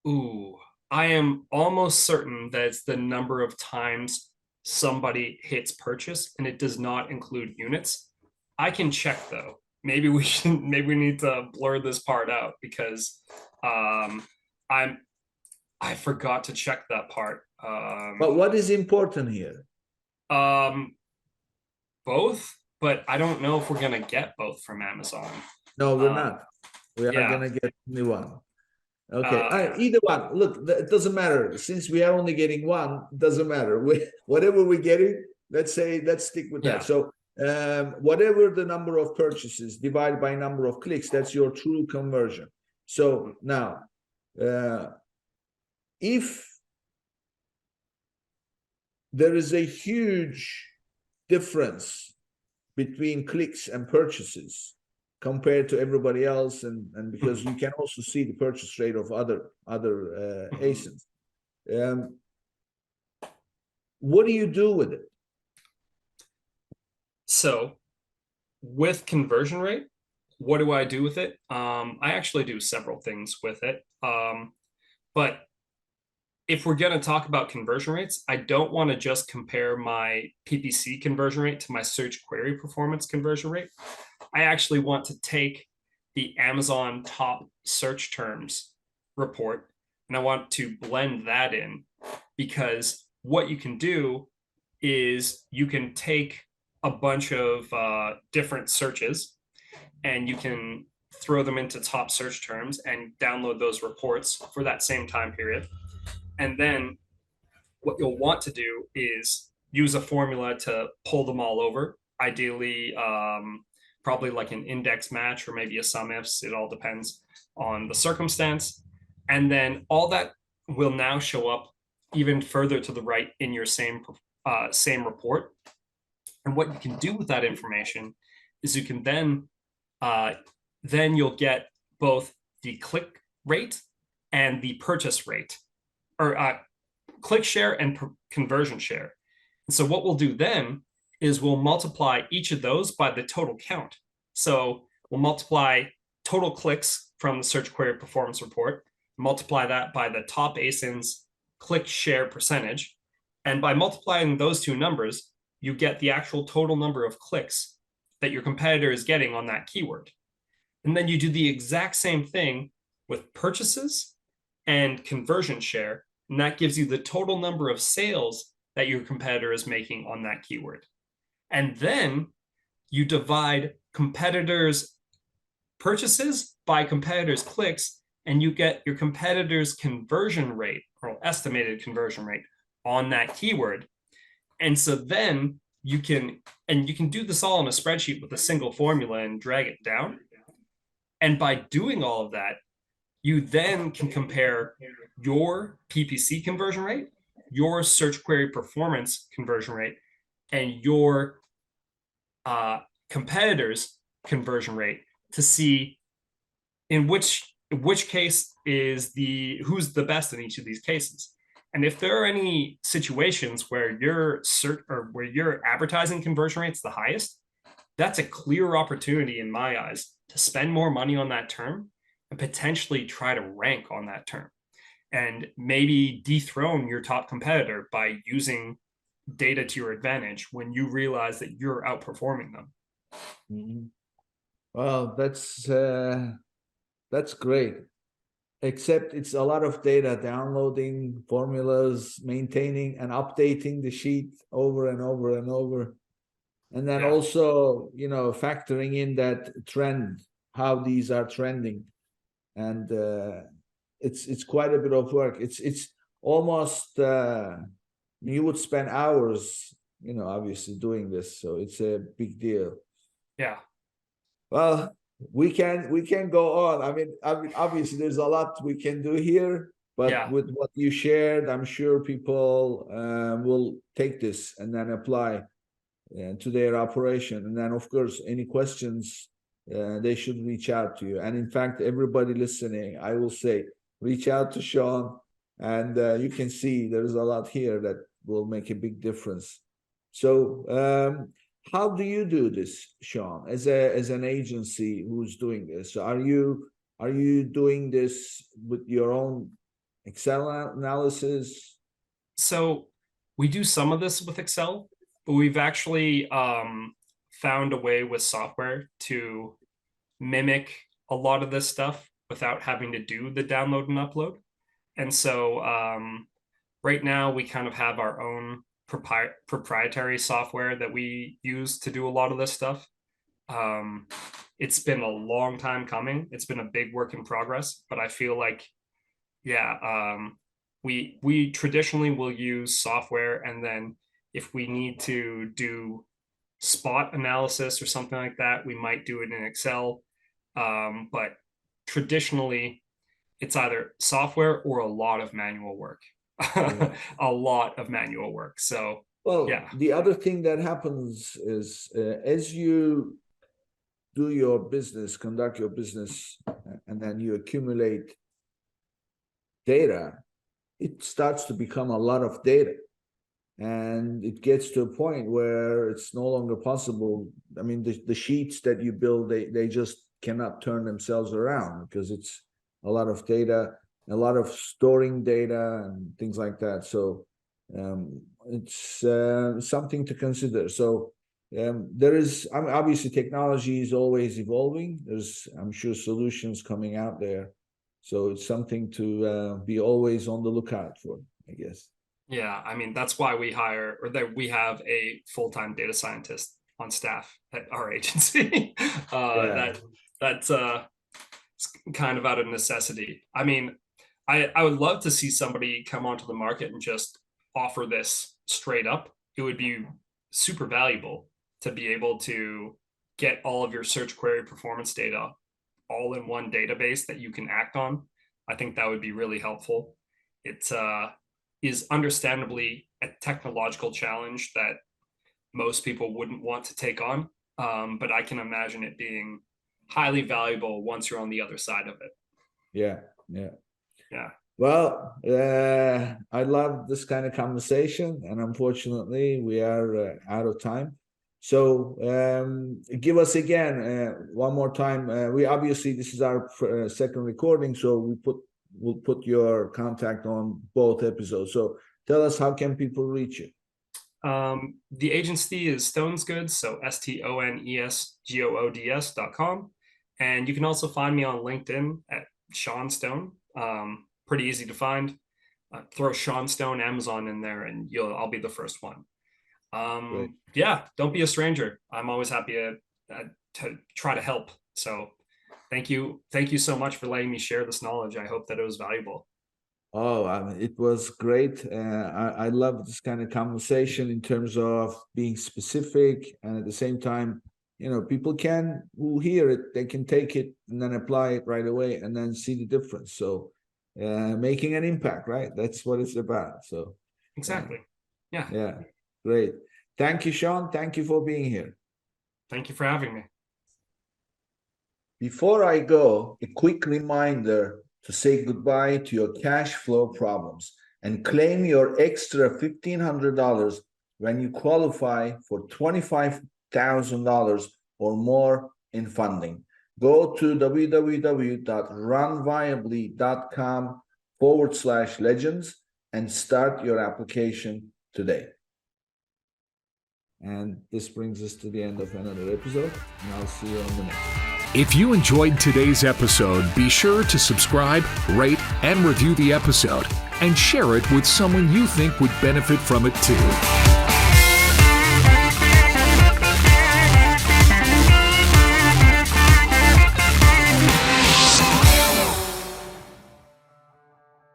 I am almost certain that it's the number of times somebody hits purchase, and it does not include units. I can check though. Maybe we need to blur this part out, because I forgot to check that part. But what is important here? Both, but I don't know if we're gonna get both from Amazon. No, we're not. We are gonna get only one. Okay, either one. Look, it doesn't matter. Since we are only getting one, it doesn't matter. Whatever we're getting, let's stick with that. So whatever the number of purchases divided by number of clicks, that's your true conversion. So now, if there is a huge difference between clicks and purchases compared to everybody else, and because you can also see the purchase rate of other ASINs, what do you do with it? So with conversion rate, what do I do with it? I actually do several things with it. But if we're going to talk about conversion rates, I don't want to just compare my PPC conversion rate to my search query performance conversion rate. I actually want to take the Amazon top search terms report, and I want to blend that in, because what you can do is you can take a bunch of different searches and you can throw them into top search terms and download those reports for that same time period. And then what you'll want to do is use a formula to pull them all over. Ideally, probably like an index match or maybe a sum ifs. It all depends on the circumstance. And then all that will now show up even further to the right in your same report. And what you can do with that information is you can then you'll get both the click rate and the purchase rate, or click share and conversion share. And so what we'll do then is we'll multiply each of those by the total count. So we'll multiply total clicks from the search query performance report, multiply that by the top ASIN's click share percentage. And by multiplying those two numbers, you get the actual total number of clicks that your competitor is getting on that keyword. And then you do the exact same thing with purchases and conversion share, and that gives you the total number of sales that your competitor is making on that keyword. And then you divide competitors' purchases by competitors' clicks, and you get your competitor's conversion rate, or estimated conversion rate, on that keyword. And so then you can do this all in a spreadsheet with a single formula and drag it down. And by doing all of that, you then can compare your PPC conversion rate, your search query performance conversion rate, and your competitors' conversion rate to see in which case is who's the best in each of these cases. And if there are any situations where your search or where your advertising conversion rate's the highest, that's a clear opportunity in my eyes to spend more money on that term and potentially try to rank on that term and maybe dethrone your top competitor by using data to your advantage when you realize that you're outperforming them. Mm-hmm. Well, that's great. Except it's a lot of data, downloading formulas, maintaining and updating the sheet over and over and over. And then also, factoring in that trend, how these are trending. And it's quite a bit of work. It's almost you would spend hours, obviously doing this. So it's a big deal. Yeah. Well, we can go on. I mean, obviously there's a lot we can do here, but with what you shared, I'm sure people will take this and then apply to their operation. And then, of course, any questions, they should reach out to you. And in fact, everybody listening, I will say, reach out to Sean, and you can see there's a lot here that will make a big difference. So how do you do this, Sean, as an agency who's doing this? So are you doing this with your own Excel analysis? So we do some of this with Excel, but we've actually found a way with software to mimic a lot of this stuff without having to do the download and upload. And so right now we kind of have our own proprietary software that we use to do a lot of this stuff. It's been a long time coming. It's been a big work in progress, but I feel like, we traditionally will use software, and then if we need to do spot analysis or something like that, we might do it in Excel. But traditionally, it's either software or a lot of manual work. A lot of manual work. So, the other thing that happens is as you do your business, conduct your business, and then you accumulate data, it starts to become a lot of data. And it gets to a point where it's no longer possible. I mean, the sheets that you build, they just cannot turn themselves around because it's a lot of data, a lot of storing data and things like that. So it's something to consider. So there is, I mean, obviously technology is always evolving. There's, I'm sure, solutions coming out there. So it's something to be always on the lookout for, I guess. Yeah, I mean, that's why we have a full-time data scientist on staff at our agency. That's kind of out of necessity. I mean, I would love to see somebody come onto the market and just offer this straight up. It would be super valuable to be able to get all of your search query performance data all in one database that you can act on. I think that would be really helpful. It is understandably a technological challenge that most people wouldn't want to take on, but I can imagine it being highly valuable once you're on the other side of it. Yeah. Well, I love this kind of conversation, and unfortunately, we are out of time. So give us again one more time. We obviously, this is our second recording, so we'll put your contact on both episodes. So tell us, how can people reach you? The agency is Stones Goods, so STONESGOODS.com. And you can also find me on LinkedIn at Sean Stone. Pretty easy to find. Throw Sean Stone Amazon in there and I'll be the first one. Don't be a stranger. I'm always happy to try to help. So thank you so much for letting me share this knowledge. I hope that it was valuable. Oh, I mean, it was great. I love this kind of conversation in terms of being specific, and at the same time, people who hear it, they can take it and then apply it right away and then see the difference. So, making an impact, right? That's what it's about. So, Exactly. Yeah. yeah, great. Thank you, Sean. Thank you for being here. Thank you for having me. Before I go, a quick reminder to say goodbye to your cash flow problems and claim your extra $1,500 when you qualify for $25,000 or more in funding. Go to www.runviably.com/legends and start your application today. And this brings us to the end of another episode, and I'll see you on the next one. If you enjoyed today's episode, be sure to subscribe, rate, and review the episode, and share it with someone you think would benefit from it too.